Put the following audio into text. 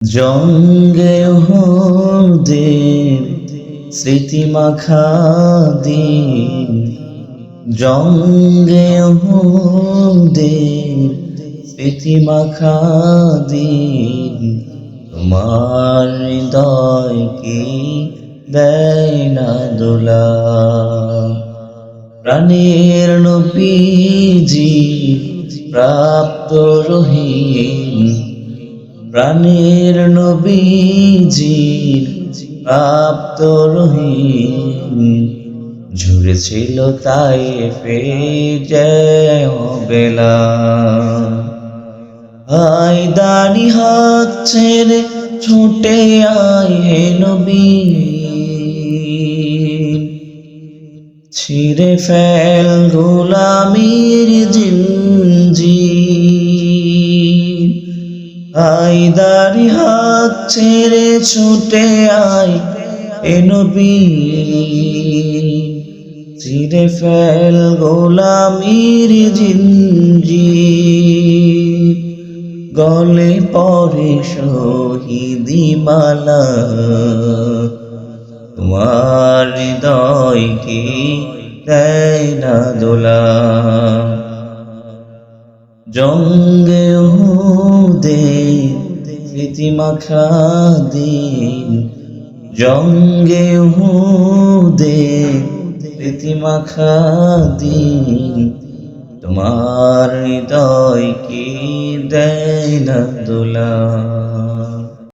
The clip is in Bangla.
জঙ্গে উহুদের স্মৃতি মাখা দিন, জঙ্গে উহুদের স্মৃতি মাখা দিন, তোমার হৃদয় কি দেয় না দোলা। প্রাণের নবীজি প্রাপ্ত রহিম, প্রাণের নবীজির প্রাপ্ত রহিম, ঝুরেছিল তায়েফে বেলা। আয় দাড়ি হাত ছেড়ে ছুটে আয় হে নবী, ছিঁড়ে ফেল গোলামির জিঞ্জির। আয় দাড়ি হাত ছেড়ে ছুটে আয় এ নবী, ছিঁড়ে ফেল গোলামির জিঞ্জির। গলে পরে শহীদি মালা, তোমার হৃদয় কি দেয় না দোলা। জঙ্গে উহুদের স্মৃতি মাখা দিন, জঙ্গে উহুদের স্মৃতি মাখা দিন, তোমার হৃদয় কি দেয় না দোলা।